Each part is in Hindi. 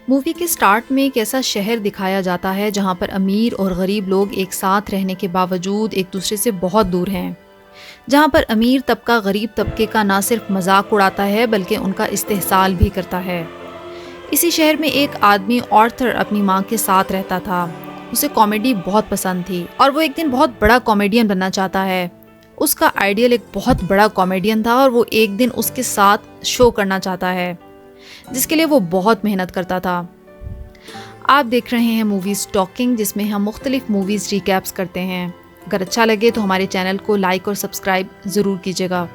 मूवी के स्टार्ट में एक ऐसा शहर दिखाया जाता है जहाँ पर अमीर और गरीब लोग एक साथ रहने के बावजूद एक दूसरे से बहुत दूर हैं। जहाँ पर अमीर तबका गरीब तबके का ना सिर्फ मजाक उड़ाता है बल्कि उनका इस्तेहसाल भी करता है। इसी शहर में एक आदमी ऑर्थर अपनी माँ के साथ रहता था। उसे कॉमेडी बहुत पसंद थी और वो एक दिन बहुत बड़ा कॉमेडियन बनना चाहता है। उसका आइडियल एक बहुत बड़ा कॉमेडियन था और वो एक दिन उसके साथ शो करना चाहता है, जिसके लिए वो बहुत मेहनत करता था। आप देख रहे हैं मूवीज़ टॉकिंग, जिसमें हम मुख्तलिफ मूवीज़ रिकैप्स करते हैं। अगर अच्छा लगे तो हमारे चैनल को लाइक और सब्सक्राइब ज़रूर कीजिएगा।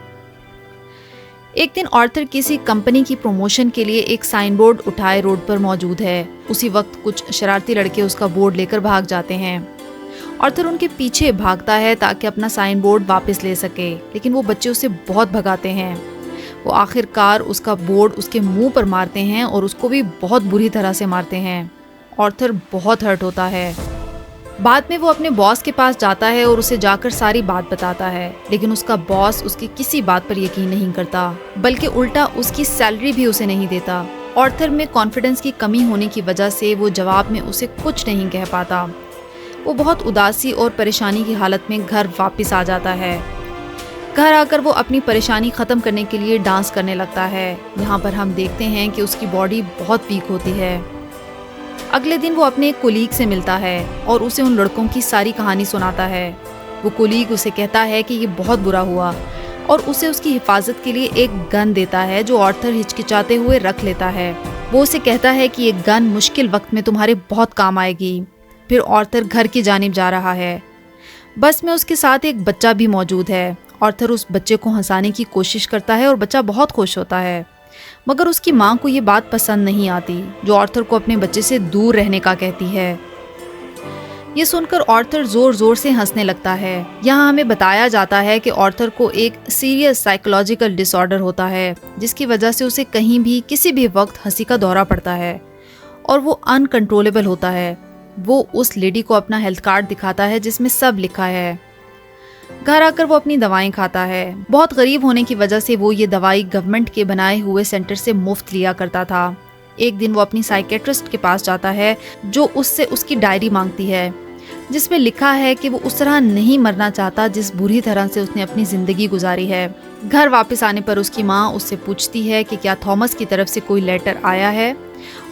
एक दिन ऑर्थर किसी कंपनी की प्रमोशन के लिए एक साइन बोर्ड उठाए रोड पर मौजूद है। उसी वक्त कुछ शरारती लड़के उसका बोर्ड लेकर भाग जाते हैं। ऑर्थर उनके पीछे भागता है ताकि अपना साइन बोर्ड वापस ले सके, लेकिन वो बच्चे उसे बहुत भगाते हैं। वो आखिरकार उसका बोर्ड उसके मुंह पर मारते हैं और उसको भी बहुत बुरी तरह से मारते हैं। ऑर्थर बहुत हर्ट होता है। बाद में वो अपने बॉस के पास जाता है और उसे जाकर सारी बात बताता है, लेकिन उसका बॉस उसकी किसी बात पर यकीन नहीं करता, बल्कि उल्टा उसकी सैलरी भी उसे नहीं देता। ऑर्थर में कॉन्फिडेंस की कमी होने की वजह से वो जवाब में उसे कुछ नहीं कह पाता। वो बहुत उदासी और परेशानी की हालत में घर वापस आ जाता है। घर आकर वो अपनी परेशानी ख़त्म करने के लिए डांस करने लगता है। यहाँ पर हम देखते हैं कि उसकी बॉडी बहुत वीक होती है। अगले दिन वो अपने एक कोलीग से मिलता है और उसे उन लड़कों की सारी कहानी सुनाता है। वो कोलीग उसे कहता है कि ये बहुत बुरा हुआ और उसे उसकी हिफाजत के लिए एक गन देता है, जो ऑर्थर हिचकिचाते हुए रख लेता है। वो उसे कहता है कि ये गन मुश्किल वक्त में तुम्हारे बहुत काम आएगी। फिर ऑर्थर घर की जानिब जा रहा है। बस में उसके साथ एक बच्चा भी मौजूद है। ऑर्थर उस बच्चे को हंसाने की कोशिश करता है और बच्चा बहुत खुश होता है, मगर उसकी माँ को ये बात पसंद नहीं आती, जो ऑर्थर को अपने बच्चे से दूर रहने का कहती है। ये सुनकर ऑर्थर जोर जोर से हंसने लगता है। यहाँ हमें बताया जाता है कि ऑर्थर को एक सीरियस साइकोलॉजिकल डिसऑर्डर होता है, जिसकी वजह से उसे कहीं भी किसी भी वक्त हंसी का दौरा पड़ता है और वो अनकंट्रोलेबल होता है। वो उस लेडी को अपना हेल्थ कार्ड दिखाता है जिसमें सब लिखा है। घर आकर वो अपनी दवाएं खाता है। बहुत गरीब होने की वजह से वो ये दवाई गवर्नमेंट के बनाए हुए सेंटर से मुफ्त लिया करता था। एक दिन वो अपनी साइकेट्रिस्ट के पास जाता है, जो उससे उसकी डायरी मांगती है, जिसमें लिखा है कि वो उस तरह नहीं मरना चाहता जिस बुरी तरह से उसने अपनी ज़िंदगी गुजारी है। घर वापस आने पर उसकी माँ उससे पूछती है कि क्या थॉमस की तरफ से कोई लेटर आया है।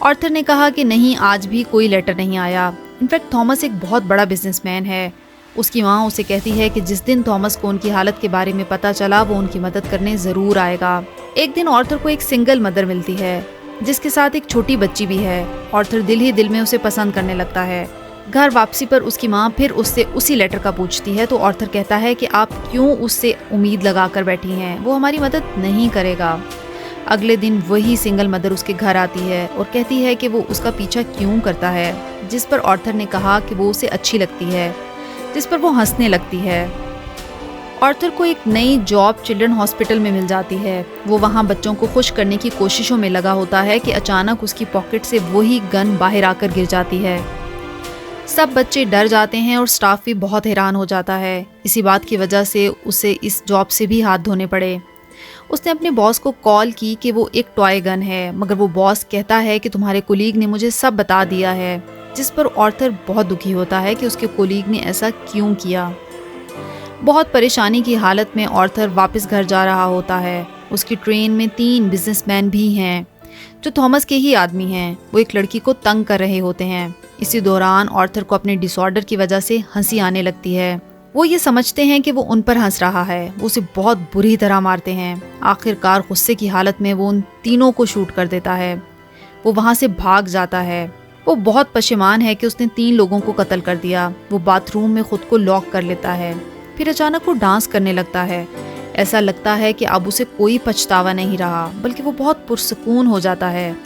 ऑर्थर ने कहा कि नहीं, आज भी कोई लेटर नहीं आया। इनफैक्ट थॉमस एक बहुत बड़ा बिजनेसमैन है। उसकी माँ उसे कहती है कि जिस दिन थॉमस को उनकी हालत के बारे में पता चला, वो उनकी मदद करने ज़रूर आएगा। एक दिन ऑर्थर को एक सिंगल मदर मिलती है, जिसके साथ एक छोटी बच्ची भी है। ऑर्थर दिल ही दिल में उसे पसंद करने लगता है। घर वापसी पर उसकी माँ फिर उससे उसी लेटर का पूछती है, तो ऑर्थर कहता है कि आप क्यों उससे उम्मीद लगा कर बैठी हैं, वो हमारी मदद नहीं करेगा। अगले दिन वही सिंगल मदर उसके घर आती है और कहती है कि वो उसका पीछा क्यों करता है, जिस पर ऑर्थर ने कहा कि वो उसे अच्छी लगती है, जिस पर वो हंसने लगती है। ऑर्थर को एक नई जॉब चिल्ड्रन हॉस्पिटल में मिल जाती है। वो वहाँ बच्चों को खुश करने की कोशिशों में लगा होता है कि अचानक उसकी पॉकेट से वही गन बाहर आकर गिर जाती है। सब बच्चे डर जाते हैं और स्टाफ भी बहुत हैरान हो जाता है। इसी बात की वजह से उसे इस जॉब से भी हाथ धोने पड़े। उसने अपने बॉस को कॉल की कि वो एक टॉय गन है, मगर वो बॉस कहता है कि तुम्हारे कोलीग ने मुझे सब बता दिया है, जिस पर ऑर्थर बहुत दुखी होता है कि उसके कोलीग ने ऐसा क्यों किया। बहुत परेशानी की हालत में ऑर्थर वापस घर जा रहा होता है। उसकी ट्रेन में 3 बिजनेसमैन भी हैं, जो थॉमस के ही आदमी हैं। वो एक लड़की को तंग कर रहे होते हैं। इसी दौरान ऑर्थर को अपने डिसऑर्डर की वजह से हंसी आने लगती है। वो ये समझते हैं कि वो उन पर हंस रहा है। वो उसे बहुत बुरी तरह मारते हैं। आखिरकार गुस्से की हालत में वो उन तीनों को शूट कर देता है। वो वहाँ से भाग जाता है। वो बहुत पशेमान है कि उसने 3 लोगों को कत्ल कर दिया। वो बाथरूम में खुद को लॉक कर लेता है। फिर अचानक वो डांस करने लगता है। ऐसा लगता है कि अब उसे कोई पछतावा नहीं रहा, बल्कि वो बहुत पुरसुकून हो जाता है।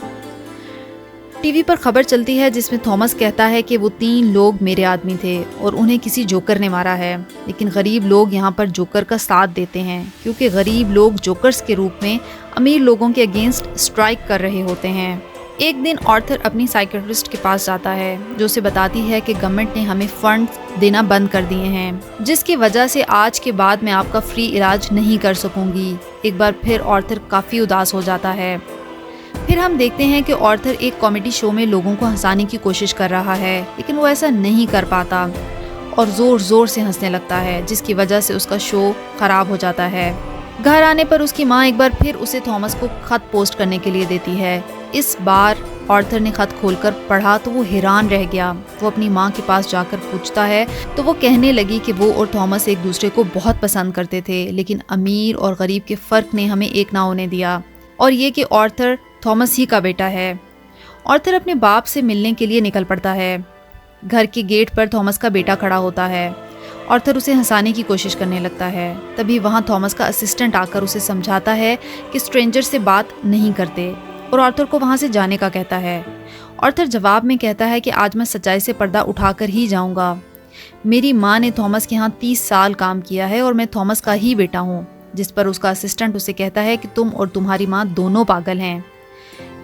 टीवी पर खबर चलती है जिसमें थॉमस कहता है कि वो 3 लोग मेरे आदमी थे और उन्हें किसी जोकर ने मारा है। लेकिन गरीब लोग यहाँ पर जोकर का साथ देते हैं, क्योंकि गरीब लोग जोकर्स के रूप में अमीर लोगों के अगेंस्ट स्ट्राइक कर रहे होते हैं। एक दिन ऑर्थर अपनी साइकियाट्रिस्ट के पास जाता है, जो उसे बताती है कि गवर्नमेंट ने हमें फंड देना बंद कर दिए हैं, जिसकी वजह से आज के बाद मैं आपका फ्री इलाज नहीं कर सकूंगी। एक बार फिर ऑर्थर काफ़ी उदास हो जाता है। फिर हम देखते हैं कि ऑर्थर एक कॉमेडी शो में लोगों को हंसाने की कोशिश कर रहा है, लेकिन वो ऐसा नहीं कर पाता और जोर जोर से हंसने लगता है, जिसकी वजह से उसका शो खराब हो जाता है। घर आने पर उसकी माँ एक बार फिर उसे थॉमस को खत पोस्ट करने के लिए देती है। इस बार ऑर्थर ने खत खोलकर पढ़ा तो वो हैरान रह गया। वो अपनी माँ के पास जाकर पूछता है तो वो कहने लगी कि वो और थॉमस एक दूसरे को बहुत पसंद करते थे, लेकिन अमीर और गरीब के फ़र्क ने हमें एक ना होने दिया, और ये कि ऑर्थर थॉमस ही का बेटा है। ऑर्थर अपने बाप से मिलने के लिए निकल पड़ता है। घर के गेट पर थॉमस का बेटा खड़ा होता है। ऑर्थर उसे हंसाने की कोशिश करने लगता है। तभी वहाँ थॉमस का असिस्टेंट आकर उसे समझाता है कि स्ट्रेंजर से बात नहीं करते, और ऑर्थर को वहाँ से जाने का कहता है। ऑर्थर जवाब में कहता है कि आज मैं सच्चाई से पर्दा उठाकर ही जाऊँगा। मेरी माँ ने थॉमस के यहाँ 30 साल काम किया है और मैं थॉमस का ही बेटा हूँ। जिस पर उसका असिस्टेंट उसे कहता है कि तुम और तुम्हारी माँ दोनों पागल हैं।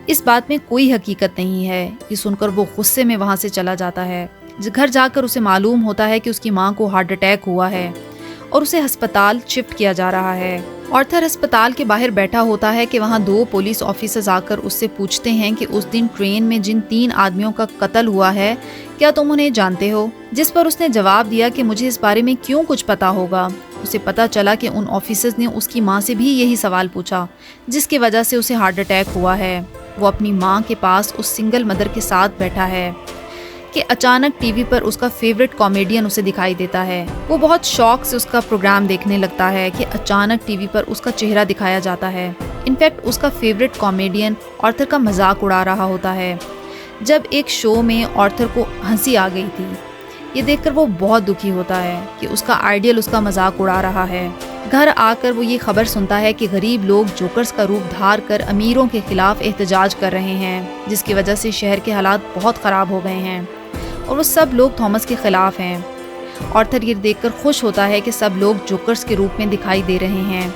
इस बात में कोई हकीकत नहीं है। ये सुनकर वो गुस्से में वहाँ से चला जाता है। घर जाकर उसे मालूम होता है कि उसकी माँ को हार्ट अटैक हुआ है और उसे अस्पताल शिफ्ट किया जा रहा है। ऑर्थर अस्पताल के बाहर बैठा होता है कि वहाँ 2 पुलिस ऑफिसर्स आकर उससे पूछते हैं कि उस दिन ट्रेन में जिन 3 आदमियों का कत्ल हुआ है, क्या तुम उन्हें जानते हो? जिस पर उसने जवाब दिया कि मुझे इस बारे में क्यों कुछ पता होगा। उसे पता चला कि उन ऑफिसर्स ने उसकी माँ से भी यही सवाल पूछा, जिसकी वजह से उसे हार्ट अटैक हुआ है। वो अपनी माँ के पास उस सिंगल मदर के साथ बैठा है कि अचानक टीवी पर उसका फेवरेट कॉमेडियन उसे दिखाई देता है। वो बहुत शौक से उसका प्रोग्राम देखने लगता है कि अचानक टीवी पर उसका चेहरा दिखाया जाता है। इनफैक्ट उसका फेवरेट कॉमेडियन ऑर्थर का मजाक उड़ा रहा होता है। जब एक शो में ऑर्थर को हंसी आ गई थी, ये देखकर वो बहुत दुखी होता है कि उसका आइडियल उसका मजाक उड़ा रहा है। घर आकर वो ये खबर सुनता है कि गरीब लोग जोकर्स का रूप धार कर अमीरों के खिलाफ एहतजाज कर रहे हैं, जिसकी वजह से शहर के हालात बहुत ख़राब हो गए हैं और वो सब लोग थॉमस के खिलाफ हैं। ऑर्थर ये देखकर खुश होता है कि सब लोग जोकर्स के रूप में दिखाई दे रहे हैं।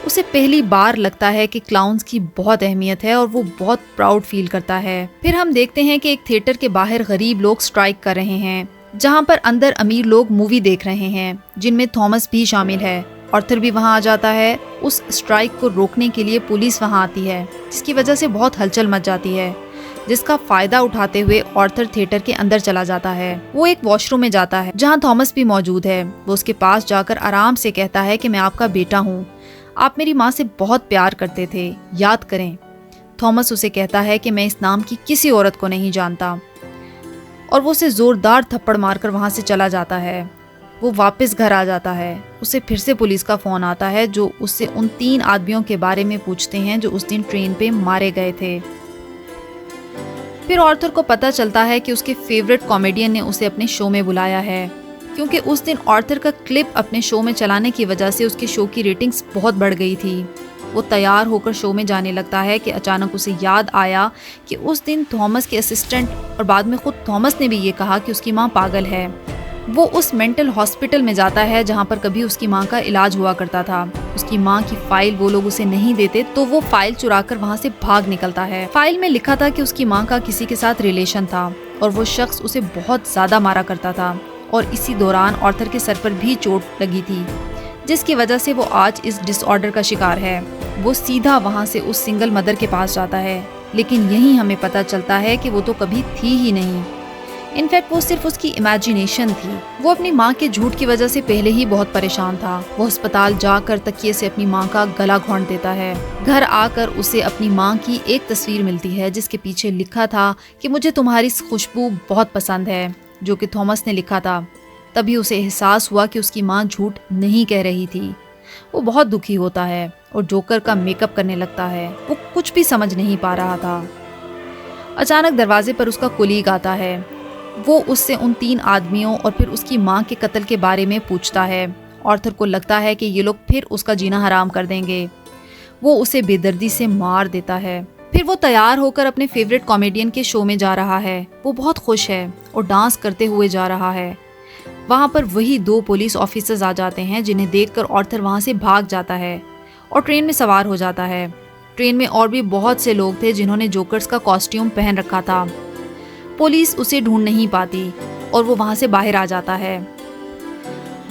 उसे पहली बार लगता है कि क्लाउन्स की बहुत अहमियत है और वो बहुत प्राउड फील करता है। फिर हम देखते हैं कि एक थिएटर के बाहर गरीब लोग स्ट्राइक कर रहे हैं, जहाँ पर अंदर अमीर लोग मूवी देख रहे हैं, जिनमें थॉमस भी शामिल है। ऑर्थर भी वहाँ आ जाता है। उस स्ट्राइक को रोकने के लिए पुलिस वहाँ आती है, जिसकी वजह से बहुत हलचल मच जाती है, जिसका फायदा उठाते हुए ऑर्थर थिएटर के अंदर चला जाता है। वो एक वॉशरूम में जाता है जहाँ थॉमस भी मौजूद है। वो उसके पास जाकर आराम से कहता है कि मैं आपका बेटा हूँ, आप मेरी माँ से बहुत प्यार करते थे, याद करें। थॉमस उसे कहता है कि मैं इस नाम की किसी औरत को नहीं जानता, और वो उसे जोरदार थप्पड़ मारकर वहाँ से चला जाता है। वो वापस घर आ जाता है। उसे फिर से पुलिस का फ़ोन आता है, जो उससे उन 3 आदमियों के बारे में पूछते हैं जो उस दिन ट्रेन पे मारे गए थे। फिर ऑर्थर को पता चलता है कि उसके फेवरेट कॉमेडियन ने उसे अपने शो में बुलाया है, क्योंकि उस दिन ऑर्थर का क्लिप अपने शो में चलाने की वजह से उसके शो की रेटिंग्स बहुत बढ़ गई थी। वो तैयार होकर शो में जाने लगता है कि अचानक उसे याद आया कि उस दिन थॉमस के असिस्टेंट और बाद में खुद थॉमस ने भी ये कहा कि उसकी माँ पागल है। वो उस मेंटल हॉस्पिटल में जाता है जहाँ पर कभी उसकी माँ का इलाज हुआ करता था। उसकी माँ की फाइल वो लोग उसे नहीं देते, तो वो फाइल चुराकर वहाँ से भाग निकलता है। फाइल में लिखा था कि उसकी माँ का किसी के साथ रिलेशन था और वो शख्स उसे बहुत ज्यादा मारा करता था, और इसी दौरान ऑर्थर के सर पर भी चोट लगी थी, जिसकी वजह से वो आज इस डिसऑर्डर का शिकार है। वो सीधा वहाँ से उस सिंगल मदर के पास जाता है, लेकिन यहीं हमें पता चलता है कि वो तो कभी थी ही नहीं। इनफैक्ट वो सिर्फ उसकी इमेजिनेशन थी। वो अपनी माँ के झूठ की वजह से पहले ही बहुत परेशान था। वो अस्पताल जाकर तकिए से अपनी माँ का गला घोंट देता है। घर आकर उसे अपनी माँ की एक तस्वीर मिलती है, जिसके पीछे लिखा था कि मुझे तुम्हारी खुशबू बहुत पसंद है, जो कि थॉमस ने लिखा था। तभी उसे एहसास हुआ कि उसकी माँ झूठ नहीं कह रही थी। वो बहुत दुखी होता है और जोकर का मेकअप करने लगता है। वो कुछ भी समझ नहीं पा रहा था। अचानक दरवाजे पर उसका कुलीग आता है। वो उससे उन 3 आदमियों और फिर उसकी माँ के कत्ल के बारे में पूछता है। ऑर्थर को लगता है कि ये लोग फिर उसका जीना हराम कर देंगे। वो उसे बेदर्दी से मार देता है। फिर वो तैयार होकर अपने फेवरेट कॉमेडियन के शो में जा रहा है। वो बहुत खुश है और डांस करते हुए जा रहा है। वहाँ पर वही 2 पुलिस ऑफिसर्स आ जाते हैं, जिन्हें देखकर ऑर्थर वहाँ से भाग जाता है और ट्रेन में सवार हो जाता है। ट्रेन में और भी बहुत से लोग थे जिन्होंने जोकर्स का कॉस्ट्यूम पहन रखा था। पुलिस उसे ढूंढ नहीं पाती और वो वहाँ से बाहर आ जाता है।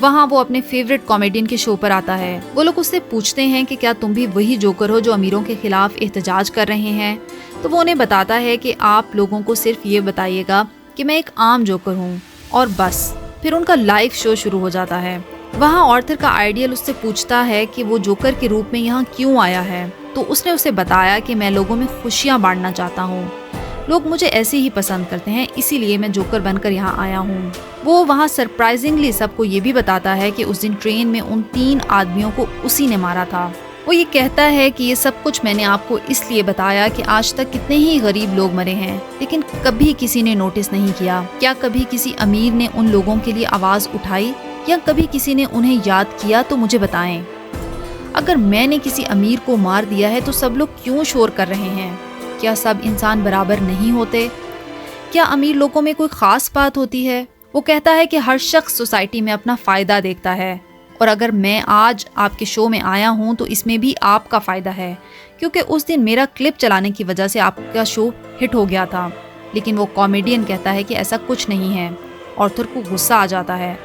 वहाँ वो अपने फेवरेट कॉमेडियन के शो पर आता है। वो लोग उससे पूछते हैं कि क्या तुम भी वही जोकर हो जो अमीरों के खिलाफ एहतजाज कर रहे हैं। तो वो उन्हें बताता है कि आप लोगों को सिर्फ ये बताइएगा कि मैं एक आम जोकर हूँ और बस। फिर उनका लाइव शो शुरू हो जाता है। वहाँ ऑर्थर का आइडियल उससे पूछता है कि वो जोकर के रूप में यहाँ क्यों आया है। तो उसने उसे बताया कि मैं लोगों में खुशियाँ बांटना चाहता हूँ, लोग मुझे ऐसे ही पसंद करते हैं, इसीलिए मैं जोकर बनकर यहाँ आया हूँ। वो वहाँ सरप्राइजिंगली सबको ये भी बताता है कि उस दिन ट्रेन में उन 3 आदमियों को उसी ने मारा था। वो ये कहता है कि ये सब कुछ मैंने आपको इसलिए बताया कि आज तक कितने ही गरीब लोग मरे हैं, लेकिन कभी किसी ने नोटिस नहीं किया। क्या कभी किसी अमीर ने उन लोगों के लिए आवाज़ उठाई या कभी किसी ने उन्हें याद किया? तो मुझे बताएं। अगर मैंने किसी अमीर को मार दिया है तो सब लोग क्यों शोर कर रहे हैं? क्या सब इंसान बराबर नहीं होते? क्या अमीर लोगों में कोई खास बात होती है? वो कहता है कि हर शख्स सोसाइटी में अपना फ़ायदा देखता है, और अगर मैं आज आपके शो में आया हूँ तो इसमें भी आपका फ़ायदा है, क्योंकि उस दिन मेरा क्लिप चलाने की वजह से आपका शो हिट हो गया था। लेकिन वो कॉमेडियन कहता है कि ऐसा कुछ नहीं है। ऑर्थर को गुस्सा आ जाता है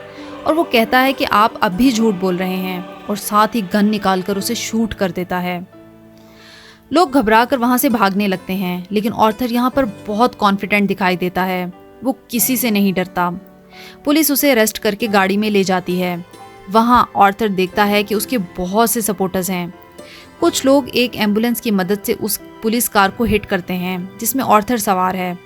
और वो कहता है कि आप अब भी झूठ बोल रहे हैं, और साथ ही गन निकालकर उसे शूट कर देता है। लोग घबराकर वहाँ से भागने लगते हैं, लेकिन ऑर्थर यहाँ पर बहुत कॉन्फिडेंट दिखाई देता है। वो किसी से नहीं डरता। पुलिस उसे अरेस्ट करके गाड़ी में ले जाती है। वहाँ ऑर्थर देखता है कि उसके बहुत से सपोर्टर्स हैं। कुछ लोग एक एम्बुलेंस की मदद से उस पुलिस कार को हिट करते हैं जिसमें ऑर्थर सवार है,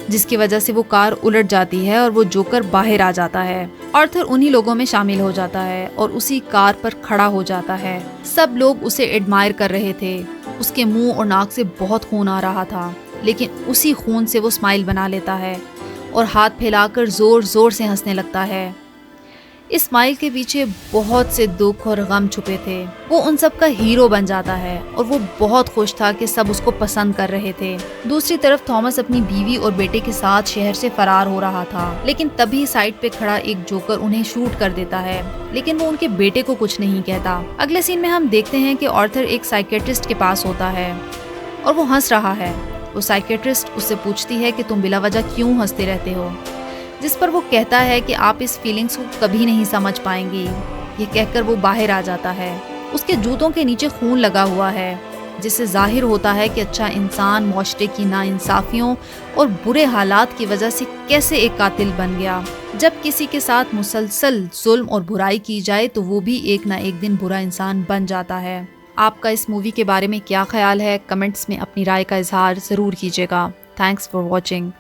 जिसकी वजह से वो कार उलट जाती है और वो जोकर बाहर आ जाता है। ऑर्थर उन्हीं लोगों में शामिल हो जाता है और उसी कार पर खड़ा हो जाता है। सब लोग उसे एडमायर कर रहे थे। उसके मुंह और नाक से बहुत खून आ रहा था, लेकिन उसी खून से वो स्माइल बना लेता है और हाथ फैलाकर जोर जोर से हंसने लगता है। इस स्माइल के पीछे बहुत से दुख और गम छुपे थे। वो उन सब का हीरो बन जाता है और वो बहुत खुश था कि सब उसको पसंद कर रहे थे। दूसरी तरफ थॉमस अपनी बीवी और बेटे के साथ शहर से फरार हो रहा था, लेकिन तभी साइड पे खड़ा एक जोकर उन्हें शूट कर देता है, लेकिन वो उनके बेटे को कुछ नहीं कहता। अगले सीन में हम देखते हैं कि ऑर्थर एक साइकियाट्रिस्ट के पास होता है और वो हंस रहा है। वो साइकियाट्रिस्ट उससे पूछती है कि तुम बिला वजह क्यों हंसते रहते हो, जिस पर वो कहता है कि आप इस फीलिंग्स को कभी नहीं समझ पाएंगे। ये कहकर वो बाहर आ जाता है। उसके जूतों के नीचे खून लगा हुआ है, जिससे जाहिर होता है कि अच्छा इंसान मुआशरे की नाइंसाफियों और बुरे हालात की वजह से कैसे एक कातिल बन गया। जब किसी के साथ मुसलसल जुल्म और बुराई की जाए तो वो भी एक ना एक दिन बुरा इंसान बन जाता है। आपका इस मूवी के बारे में क्या ख्याल है? कमेंट्स में अपनी राय का इजहार ज़रूर कीजिएगा। Thanks for watching.